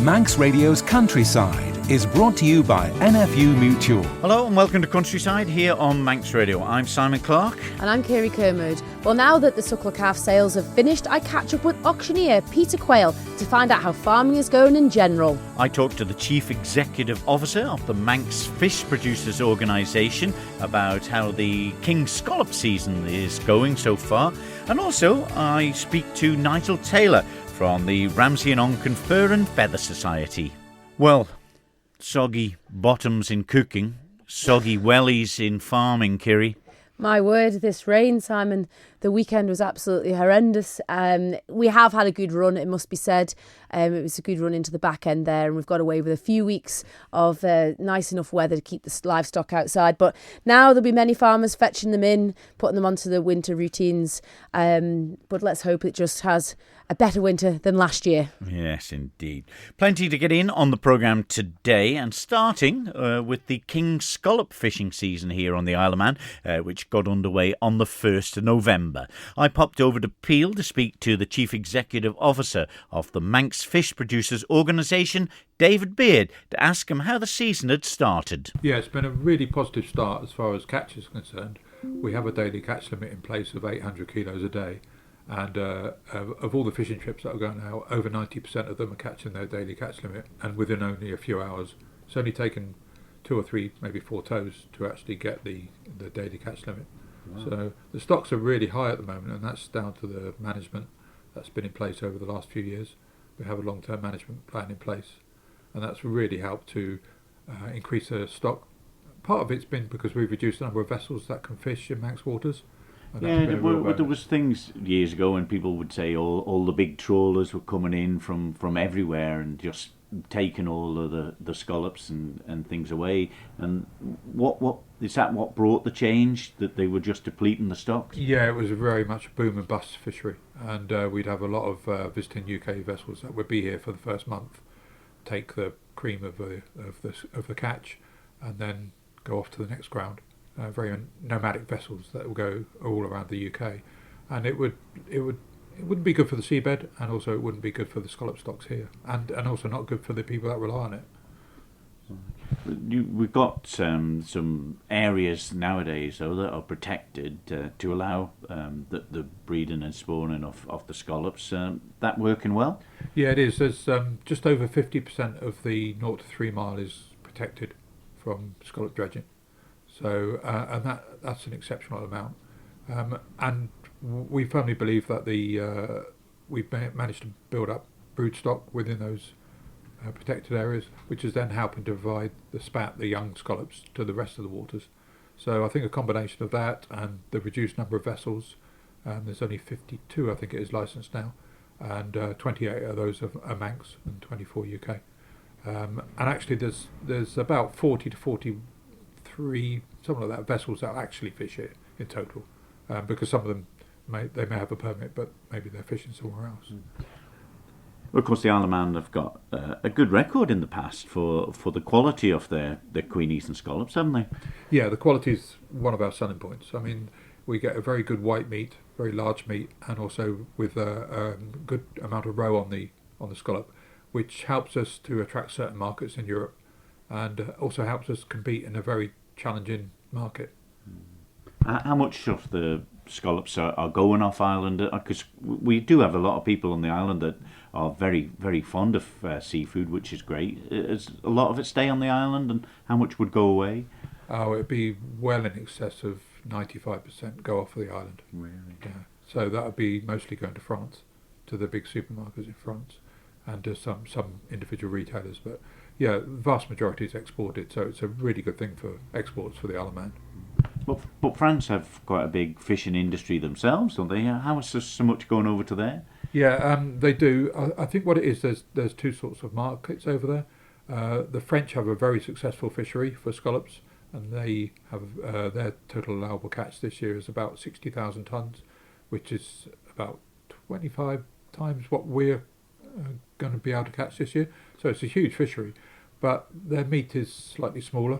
Manx Radio's Countryside is brought to you by NFU Mutual. Hello and welcome to Countryside here on Manx Radio. I'm Simon Clark. And I'm Kirree. Well, now that the suckler calf sales have finished, I catch up with auctioneer Peter Quayle to find out how farming is going in general. I talked to the Chief Executive Officer of the Manx Fish Producers organisation about how the king scallop season is going so far. And also I speak to Nigel Taylor from the Ramsey and Onken Fur and Feather Society. Well, soggy bottoms in cooking, soggy wellies in farming, Kirree. My word, this rain, Simon. The weekend was absolutely horrendous. We have had a good run, it must be said. It was a good run into the back end there, and we've got away with a few weeks of nice enough weather to keep the livestock outside. But now there'll be many farmers fetching them in, putting them onto the winter routines. But let's hope it just has a better winter than last year. Yes, indeed. Plenty to get in on the programme today, and starting with the king scallop fishing season here on the Isle of Man, which got underway on the 1st of November. I popped over to Peel to speak to the Chief Executive Officer of the Manx Fish Producers organisation, David Beard, to ask him how the season had started. Yeah, it's been a really positive start as far as catch is concerned. We have a daily catch limit in place of 800 kilos a day. And of all the fishing trips that are going out, over 90% of them are catching their daily catch limit, and within only a few hours. It's only taken 2 or 3, maybe 4 tows to actually get the daily catch limit. Wow. So the stocks are really high at the moment, and that's down to the management that's been in place over the last few years. We have a long-term management plan in place, and that's really helped to increase the stock. Part of it's been because we've reduced the number of vessels that can fish in Manx waters. Yeah, there was things years ago when people would say all the big trawlers were coming in from everywhere and just taking all of the scallops and things away. And what is that? What brought the change? That they were just depleting the stocks? Yeah, it was very much a boom and bust fishery, and we'd have a lot of visiting UK vessels that would be here for the first month, take the cream of the catch, and then go off to the next ground. Very nomadic vessels that will go all around the UK, and it wouldn't be good for the seabed, and also it wouldn't be good for the scallop stocks here, and also not good for the people that rely on it. We've got some areas nowadays though that are protected to allow the breeding and spawning of the scallops. That working well? Yeah, it is. There's just over 50% of the 0 to 3 mile is protected from scallop dredging. So, and that's an exceptional amount, and we firmly believe that we've managed to build up brood stock within those protected areas, which is then helping to provide the young scallops to the rest of the waters. So I think a combination of that and the reduced number of vessels, there's only 52 I think it is licensed now, and 28 of those are Manx and 24 UK, and actually there's about 40 to 43, something like that, vessels that actually fish it in total, because some of them may have a permit, but maybe they're fishing somewhere else. Well, of course, the Isle of Man have got a good record in the past for the quality of their queenies and scallops, haven't they? Yeah, the quality is one of our selling points. I mean, we get a very good white meat, very large meat, and also with a good amount of roe on the scallop, which helps us to attract certain markets in Europe, and also helps us compete in a very challenging market. How much of the scallops are going off island? Because we do have a lot of people on the island that are very, very fond of seafood, which is great. Is a lot of it stay on the island, and how much would go away? Oh, it'd be well in excess of 95% go off the island. Really? Yeah. So that would be mostly going to France, to the big supermarkets in France, and to some individual retailers. But yeah, the vast majority is exported, so it's a really good thing for exports for the Isle of Man. But France have quite a big fishing industry themselves, don't they? How is there so much going over to there? Yeah, they do. I think what it is, there's 2 sorts of markets over there. The French have a very successful fishery for scallops, and they have their total allowable catch this year is about 60,000 tonnes, which is about 25 times what we're going to be able to catch this year. So it's a huge fishery, but their meat is slightly smaller.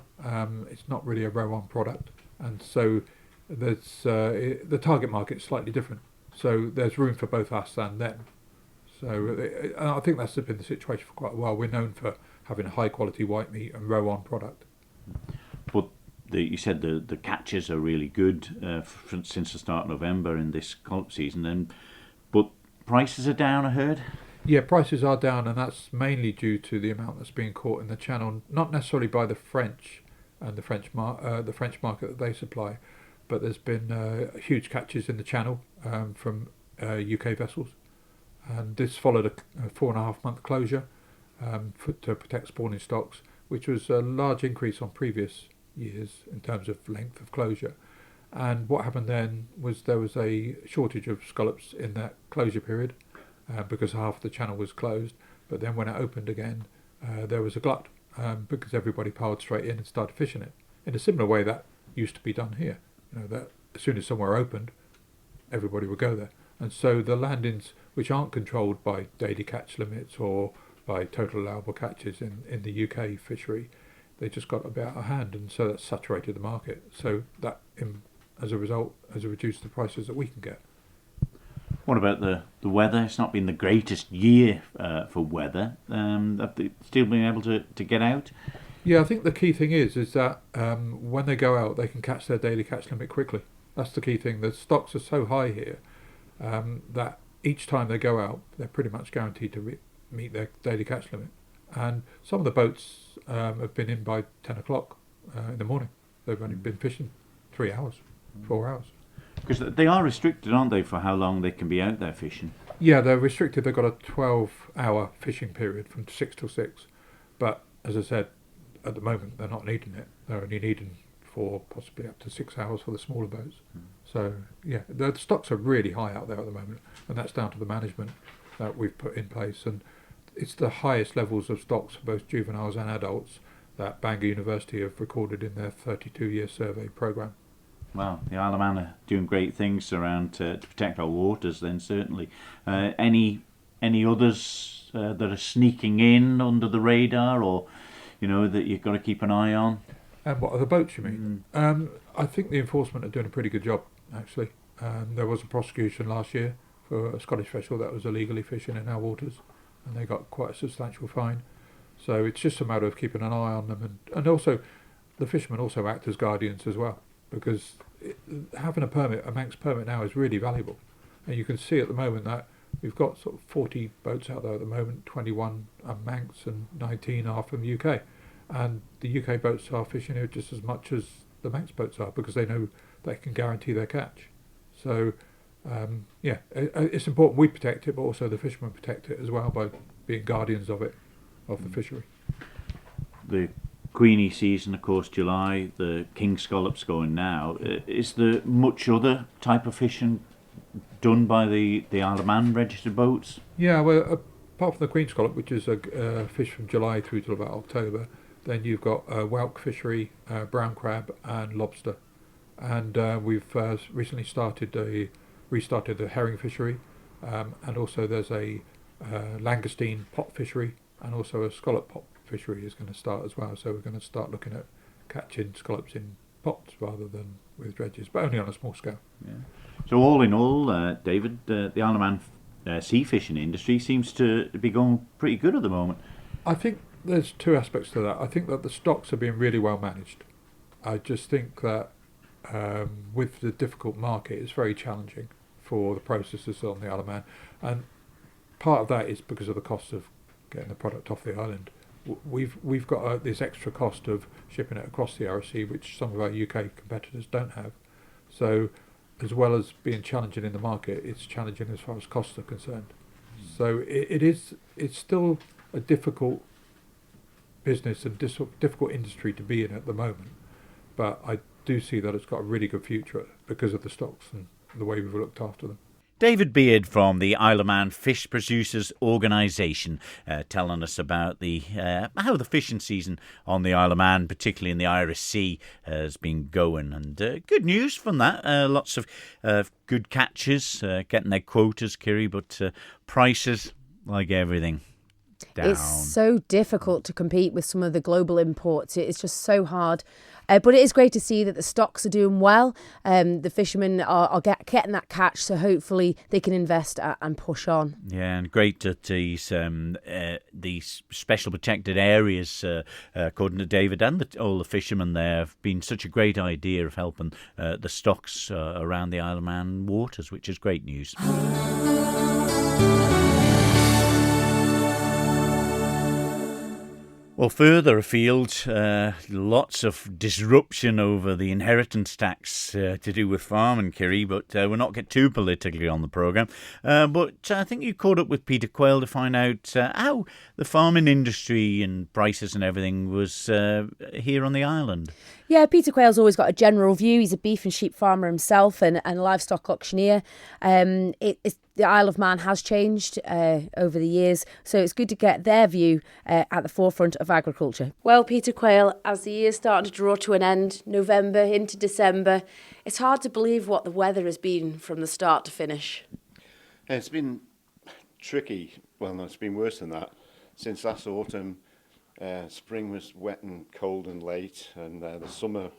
It's not really a roe-on product, and so there's the target market is slightly different. So there's room for both us and them. So I think that's been the situation for quite a while. We're known for having a high quality white meat and roe-on product. But you said the catches are really good since the start of November in this scallop season, but prices are down, I heard? Yeah, prices are down, and that's mainly due to the amount that's being caught in the channel, not necessarily by the French and the French market that they supply, but there's been huge catches in the channel from UK vessels, and this followed a 4.5 month closure to protect spawning stocks, which was a large increase on previous years in terms of length of closure. And what happened then was there was a shortage of scallops in that closure period because half the channel was closed. But then when it opened again, there was a glut because everybody piled straight in and started fishing it in a similar way that used to be done here. That as soon as somewhere opened, everybody would go there. And so the landings, which aren't controlled by daily catch limits or by total allowable catches in the UK fishery, they just got a bit out of hand, and so that saturated the market. So that, as a result, has reduced the prices that we can get. What about the weather? It's not been the greatest year for weather. Have they still been able to get out? Yeah, I think the key thing is that when they go out, they can catch their daily catch limit quickly. That's the key thing. The stocks are so high here that each time they go out, they're pretty much guaranteed to meet their daily catch limit. And some of the boats have been in by 10 o'clock in the morning. They've only been fishing 3 hours, 4 hours. Because they are restricted, aren't they, for how long they can be out there fishing? Yeah, they're restricted. They've got a 12-hour fishing period from 6 till 6. But as I said, at the moment they're not needing it. They're only needing for possibly up to 6 hours for the smaller boats. So yeah, the stocks are really high out there at the moment, and that's down to the management that we've put in place. And it's the highest levels of stocks for both juveniles and adults that Bangor University have recorded in their 32-year survey programme. Well, the Isle of Man are doing great things around to protect our waters then, certainly. Any others that are sneaking in under the radar, or that you've got to keep an eye on? And what other boats you mean? I think the enforcement are doing a pretty good job, actually. There was a prosecution last year for a Scottish vessel that was illegally fishing in our waters, and they got quite a substantial fine. So it's just a matter of keeping an eye on them, and also the fishermen also act as guardians as well, because having a Manx permit now is really valuable. And you can see at the moment that we've got sort of 40 boats out there at the moment. 21 are Manx and 19 are from the UK. And the UK boats are fishing here just as much as the Manx boats are, because they know they can guarantee their catch. So it's important we protect it, but also the fishermen protect it as well by being guardians of the fishery. The Queenie season, of course, July. The king scallops going now. Is there much other type of fishing done by the Isle of Man registered boats? Yeah, well, apart from the queen scallop, which is a fish from July through to about October, then you've got whelk fishery, brown crab and lobster. And we've recently restarted the herring fishery, and also there's a langoustine pot fishery, and also a scallop pot fishery is going to start as well. So we're going to start looking at catching scallops in pots rather than with dredges, but only on a small scale. Yeah. So all in all, David, the Isle of Man sea fishing industry seems to be going pretty good at the moment. I think there's two aspects to that. I think that the stocks are being really well managed. I just think that with the difficult market, it's very challenging for the processors on the Isle of Man, and part of that is because of the cost of getting the product off the island. We've got this extra cost of shipping it across the RSC, which some of our UK competitors don't have. So as well as being challenging in the market, it's challenging as far as costs are concerned. So it's still a difficult business and difficult industry to be in at the moment, but I do see that it's got a really good future because of the stocks and the way we've looked after them. David Beard from the Isle of Man Fish Producers organisation telling us about how the fishing season on the Isle of Man, particularly in the Irish Sea, has been going. And good news from that. Lots of good catches, getting their quotas, Kirree, but prices, like everything, down. It's so difficult to compete with some of the global imports. It's just so hard. But it is great to see that the stocks are doing well. The fishermen are getting that catch, so hopefully they can invest and push on. Yeah, and great that these special protected areas, according to David and all the fishermen there, have been such a great idea of helping the stocks around the Isle of Man waters, which is great news. Well, further afield, lots of disruption over the inheritance tax to do with farming, Kirree, but we'll not get too politically on the programme. But I think you caught up with Peter Quayle to find out how the farming industry and prices and everything was here on the island. Yeah, Peter Quayle's always got a general view. He's a beef and sheep farmer himself and livestock auctioneer. The Isle of Man has changed over the years, so it's good to get their view at the forefront of agriculture. Well, Peter Quayle, as the year's starting to draw to an end, November into December, it's hard to believe what the weather has been from the start to finish. It's been tricky. Well, no, it's been worse than that. Since last autumn, spring was wet and cold and late, and the summer,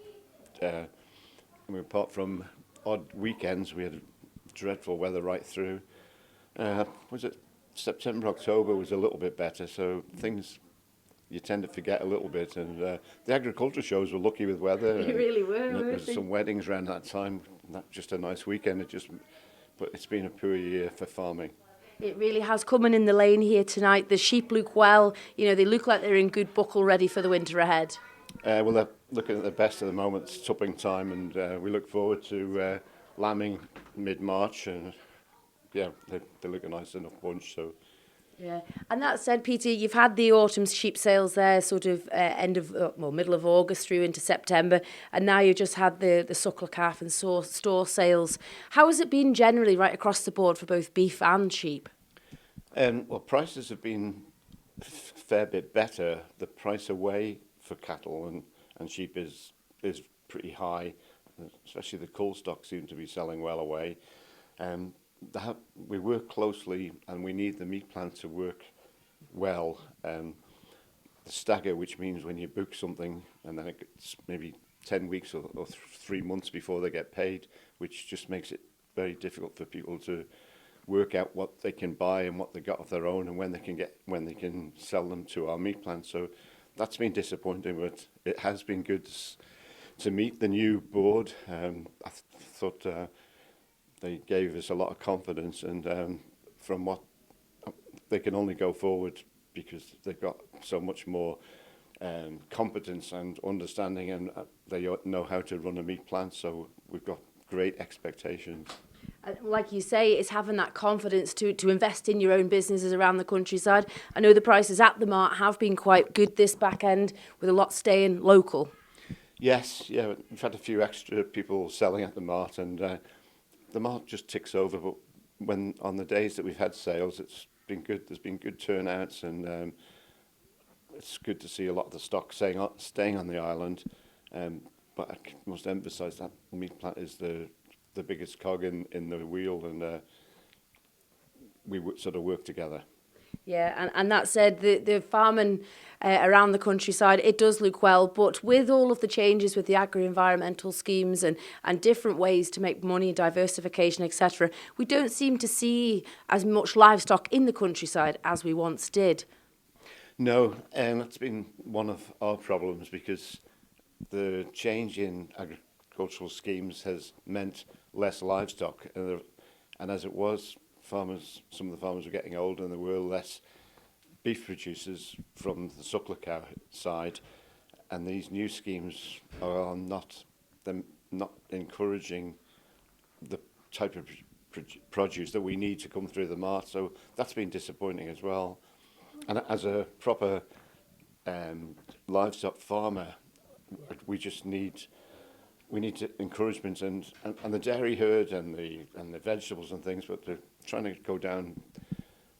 apart from odd weekends, we had dreadful weather right through. Was it September, October was a little bit better, so things you tend to forget a little bit. And the agriculture shows were lucky with weather. They really were, There weren't was they? some weddings around that time. Not just a nice weekend. But it's been a poor year for farming. It really has. Coming in the lane here tonight, the sheep look well. You know, they look like they're in good buckle, ready for the winter ahead. Well, they're looking at the best at the moment. It's tupping time, and we look forward to lambing mid-March. And yeah, they look a nice enough bunch. So. Yeah, and that said, Peter, you've had the autumn sheep sales there, sort of middle of August through into September, and now you just had the suckle calf and store sales. How has it been generally right across the board for both beef and sheep? Well, prices have been a fair bit better. The price away for cattle and sheep is pretty high, especially the cull stock seem to be selling well away. We work closely, and we need the meat plant to work well. The stagger, which means when you book something and then it's maybe 10 weeks or 3 months before they get paid, which just makes it very difficult for people to work out what they can buy and what they got of their own and when they can sell them to our meat plant. So that's been disappointing, but it has been good to meet the new board. I thought they gave us a lot of confidence, and from what they can only go forward because they've got so much more competence and understanding, and they know how to run a meat plant. So we've got great expectations. Like you say, it's having that confidence to invest in your own businesses around the countryside. I know the prices at the mart have been quite good this back end, with a lot staying local. Yes, yeah, we've had a few extra people selling at the mart, and the mart just ticks over. But when on the days that we've had sales, it's been good. There's been good turnouts, and it's good to see a lot of the stock staying on the island. But I must emphasise that the meat plant is the biggest cog in the wheel, and we sort of work together. Yeah, and that said, the farming around the countryside, it does look well, but with all of the changes with the agri-environmental schemes and different ways to make money, diversification, etc., we don't seem to see as much livestock in the countryside as we once did. No, that's been one of our problems, because the change in agricultural schemes has meant less livestock, and as it was, some of the farmers were getting older, and there were less beef producers from the suckler cow side, and these new schemes are not encouraging the type of produce that we need to come through the mart. So that's been disappointing as well. And as a proper livestock farmer, we need to encouragement and the dairy herd and the vegetables and things, but they're trying to go down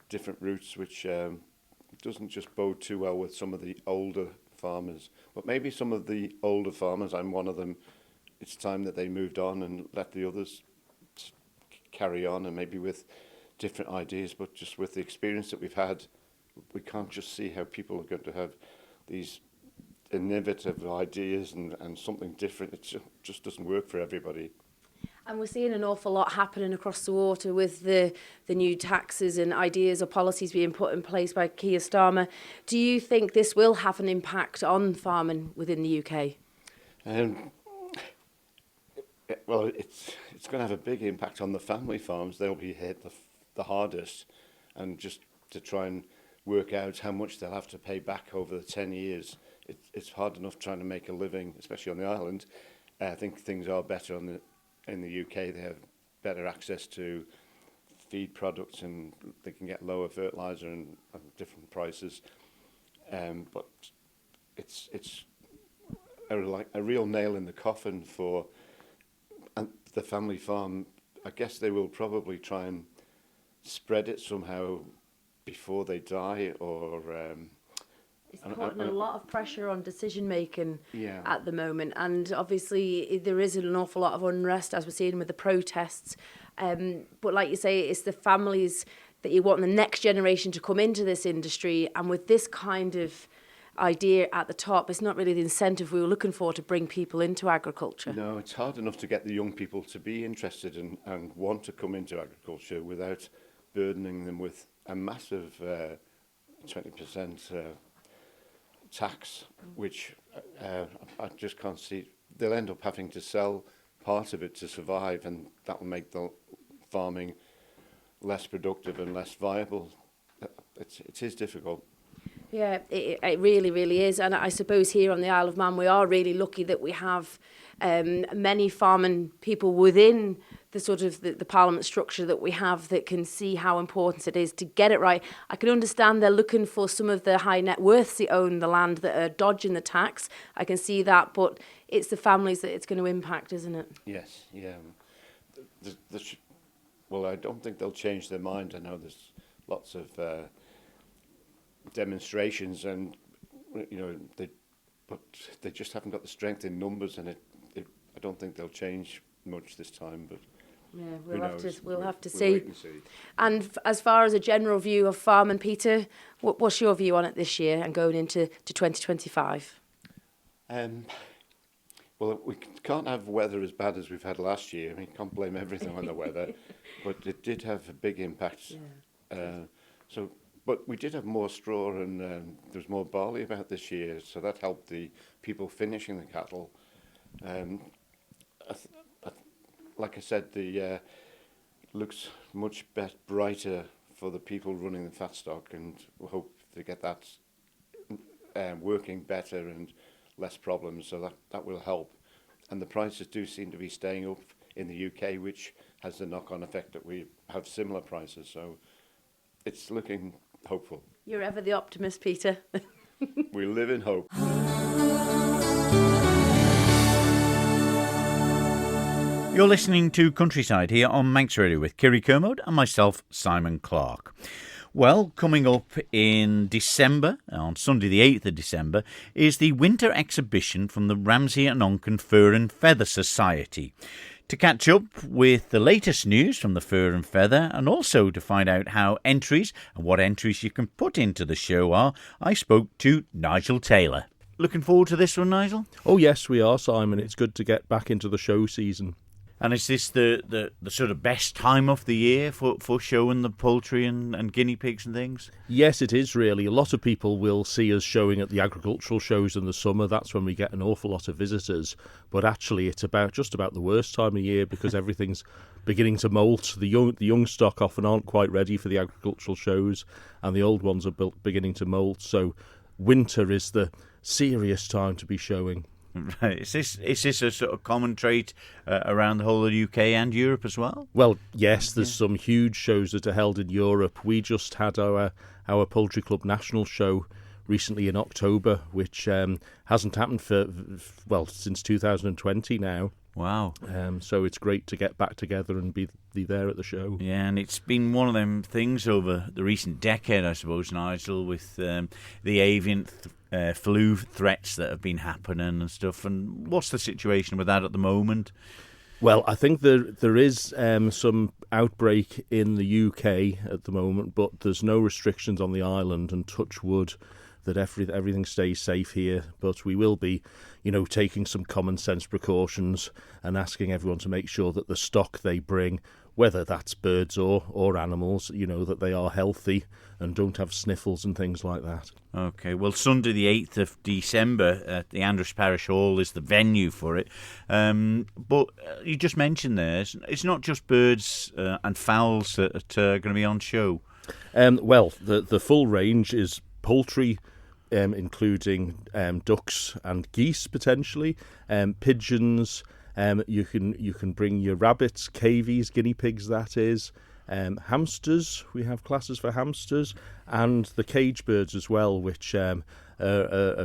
different routes, which doesn't just bode too well with some of the older farmers. But maybe some of the older farmers, I'm one of them, it's time that they moved on and let the others carry on, and maybe with different ideas, but just with the experience that we've had we can't just see how people are going to have these innovative ideas and something different. It just doesn't work for everybody. And we're seeing an awful lot happening across the water with the new taxes and ideas or policies being put in place by Keir Starmer. Do you think this will have an impact on farming within the UK? Well, it's going to have a big impact on the family farms. They'll be hit the hardest, and just to try and work out how much they'll have to pay back over the 10 years. It's hard enough trying to make a living, especially on the island. I think things are better in the UK. They have better access to feed products, and they can get lower fertiliser and different prices. But it's a real nail in the coffin for the family farm. I guess they will probably try and spread it somehow before they die, or it's putting a lot of pressure on decision making Yeah. at the moment, and obviously there is an awful lot of unrest as we're seeing with the protests. But like you say, it's the families that you want the next generation to come into this industry, and with this kind of idea at the top, it's not really the incentive we were looking for to bring people into agriculture. No, it's hard enough to get the young people to be interested and want to come into agriculture without burdening them with a massive 20% tax, which I just can't see. They'll end up having to sell part of it to survive, and that will make the farming less productive and less viable. It is difficult. Yeah, it really, really is. And I suppose here on the Isle of Man, we are really lucky that we have many farming people within the sort of the parliament structure that we have that can see how important it is to get it right. I can understand they're looking for some of the high net worths that own the land that are dodging the tax. I can see that, but it's the families that it's going to impact, isn't it? Yes, yeah. Well, I don't think they'll change their mind. I know there's lots of demonstrations, and but they just haven't got the strength in numbers, and I don't think they'll change much this time. But yeah, we'll have to we'll see. wait and see. And as far as a general view of farming, Peter, what's your view on it this year and going into 2025? Well, we can't have weather as bad as we've had last year. I mean, can't blame everything on the weather, but it did have a big impact. Yeah. But we did have more straw, and there was more barley about this year, so that helped the people finishing the cattle. Like I said, the looks much brighter for the people running the fat stock, and we hope to get that working better and less problems, so that will help. And the prices do seem to be staying up in the UK, which has the knock-on effect that we have similar prices, so it's looking hopeful. You're ever the optimist, Peter. We live in hope. You're listening to Countryside here on Manx Radio with Kirree Kermode and myself, Simon Clark. Well, coming up in December, on Sunday the 8th of December, is the winter exhibition from the Ramsey and Onken Fur and Feather Society. To catch up with the latest news from the Fur and Feather, and also to find out how entries and what entries you can put into the show are, I spoke to Nigel Taylor. Looking forward to this one, Nigel? Oh yes, we are, Simon. It's good to get back into the show season. And is this the sort of best time of the year for showing the poultry and guinea pigs and things? Yes, it is really. A lot of people will see us showing at the agricultural shows in the summer. That's when we get an awful lot of visitors. But actually, it's just about the worst time of year because everything's beginning to moult. The young stock often aren't quite ready for the agricultural shows, and the old ones are beginning to moult. So winter is the serious time to be showing. Right. Is this a sort of common trait around the whole of the UK and Europe as well? Well, yes, there's some huge shows that are held in Europe. We just had our Poultry Club National Show recently in October, which hasn't happened since 2020 now. Wow. So it's great to get back together and be there at the show. Yeah, and it's been one of them things over the recent decade, I suppose, Nigel, with the avian flu threats that have been happening and stuff. And what's the situation with that at the moment? Well, I think there is some outbreak in the UK at the moment, but there's no restrictions on the island, and touch wood that everything stays safe here. But we will be, taking some common sense precautions and asking everyone to make sure that the stock they bring, whether that's birds or animals, that they are healthy and don't have sniffles and things like that. Okay, well, Sunday the 8th of December at the Andrews Parish Hall is the venue for it. But you just mentioned there, it's not just birds and fowls that are going to be on show. Well, the full range is poultry, including ducks and geese potentially, pigeons. You can bring your rabbits, cavies, guinea pigs, that is. Hamsters, we have classes for hamsters, and the cage birds as well, which are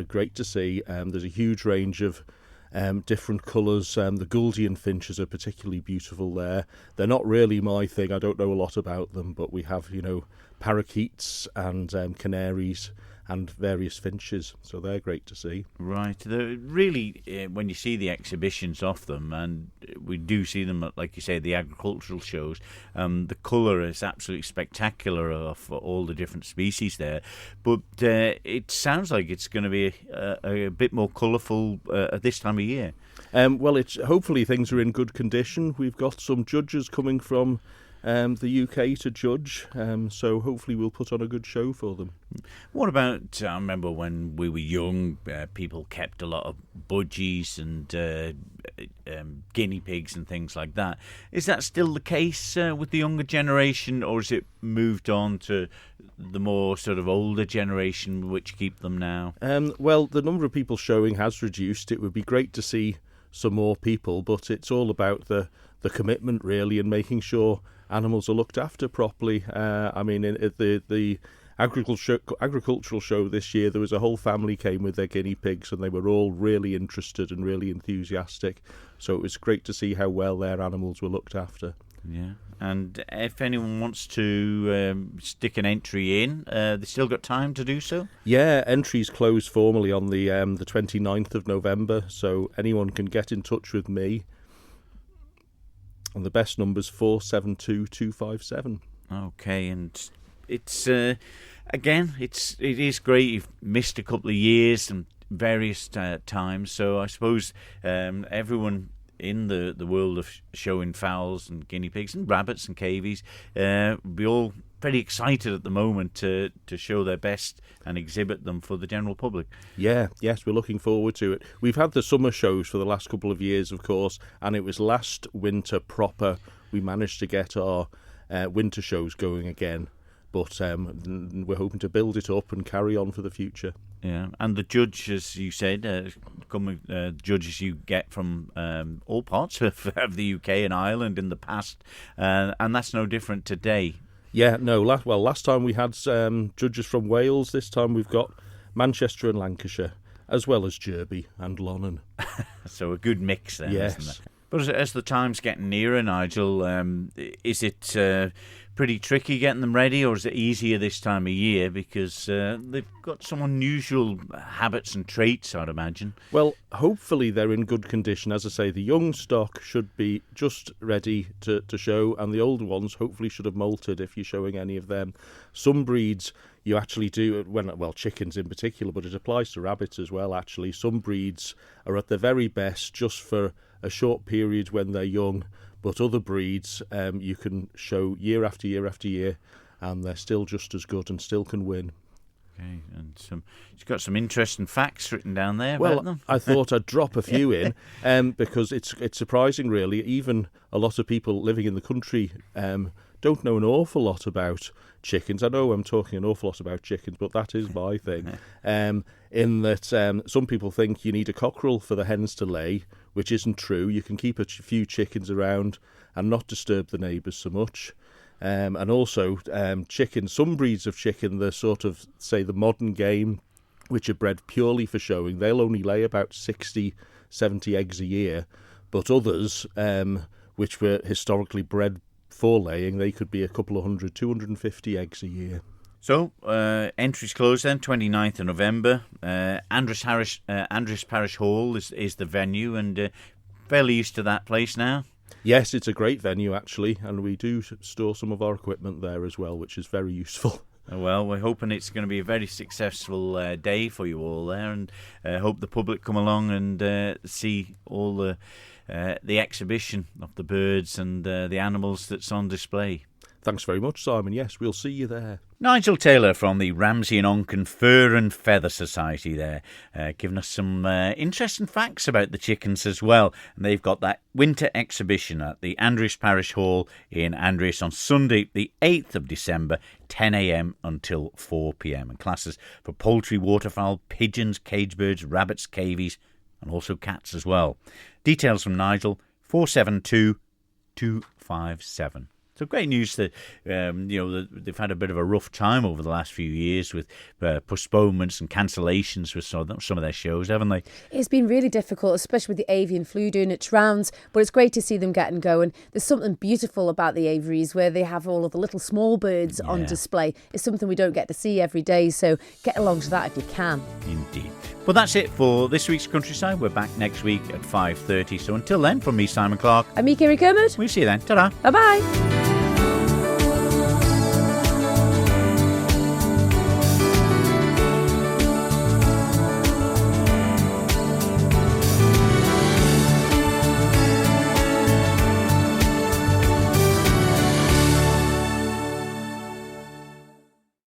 great to see. There's a huge range of different colours. The Gouldian finches are particularly beautiful there. They're not really my thing, I don't know a lot about them, but we have, parakeets and canaries and various finches, so they're great to see. Right. Really, when you see the exhibitions of them, and we do see them at, like you say, the agricultural shows, the colour is absolutely spectacular of all the different species there. But it sounds like it's going to be a bit more colourful at this time of year. Well, hopefully things are in good condition. We've got some judges coming from the UK to judge, so hopefully we'll put on a good show for them. What about, I remember when we were young, people kept a lot of budgies and guinea pigs and things like that. Is that still the case with the younger generation, or has it moved on to the more sort of older generation which keep them now? Well, the number of people showing has reduced. It would be great to see some more people, but it's all about the commitment really, and making sure animals are looked after properly. I mean, at the agricultural show this year, there was a whole family came with their guinea pigs, and they were all really interested and really enthusiastic. So it was great to see how well their animals were looked after. Yeah, and if anyone wants to stick an entry in, they've still got time to do so? Yeah, entries close formally on the 29th of November, so anyone can get in touch with me. And the best number's 472257. Okay, and it's again, it is great. You've missed a couple of years and various times, so I suppose everyone in the world of showing fowls and guinea pigs and rabbits and cavies, be all very excited at the moment to show their best and exhibit them for the general public. Yes, we're looking forward to it. We've had the summer shows for the last couple of years, of course, and it was last winter proper we managed to get our winter shows going again. But we're hoping to build it up and carry on for the future. Yeah, and the judge, as you said, judges you get from all parts of the UK and Ireland in the past, and that's no different today. Yeah, no. Last time we had judges from Wales. This time we've got Manchester and Lancashire, as well as Kirree and Lonnon. So a good mix then, yes. Isn't it? But as the time's getting nearer, Nigel, is it pretty tricky getting them ready, or is it easier this time of year because they've got some unusual habits and traits, I'd imagine? Well, hopefully they're in good condition. As I say, the young stock should be just ready to show, and the older ones hopefully should have molted if you're showing any of them. Some breeds you actually do, chickens in particular, but it applies to rabbits as well, actually. Some breeds are at their very best just for a short period when they're young, but other breeds you can show year after year after year, and they're still just as good and still can win. Okay, and it's got some interesting facts written down there about them. I thought I'd drop a few in because it's surprising, really. Even a lot of people living in the country don't know an awful lot about chickens. I know I'm talking an awful lot about chickens, but that is my thing. In that some people think you need a cockerel for the hens to lay, which isn't true. You can keep a few chickens around and not disturb the neighbours so much. And also chickens, some breeds of chicken, the sort of, say, the modern game, which are bred purely for showing, they'll only lay about 60, 70 eggs a year. But others, which were historically bred for laying, they could be a couple of 100, 250 eggs a year. So, entries closed then, 29th of November. Andrews Parish Hall is the venue, and fairly used to that place now. Yes, it's a great venue actually, and we do store some of our equipment there as well, which is very useful. Well, we're hoping it's going to be a very successful day for you all there, and hope the public come along and see all the exhibition of the birds and the animals that's on display. Thanks very much, Simon. Yes, we'll see you there. Nigel Taylor from the Ramsey and Onken Fur and Feather Society there, giving us some interesting facts about the chickens as well. And they've got that winter exhibition at the Andreas Parish Hall in Andreas on Sunday, the 8th of December, 10 a.m. until 4 p.m. And classes for poultry, waterfowl, pigeons, cage birds, rabbits, cavies, and also cats as well. Details from Nigel, 472 257. So great news that they've had a bit of a rough time over the last few years with postponements and cancellations with some of their shows, haven't they? It's been really difficult, especially with the avian flu doing its rounds, but it's great to see them getting going. There's something beautiful about the aviaries where they have all of the little small birds on display. It's something we don't get to see every day, so get along to that if you can. Indeed. Well, that's it for this week's Countryside. We're back next week at 5:30. So until then, from me, Simon Clark. And me, Kirree Kermode. We'll see you then. Ta-da. Bye-bye.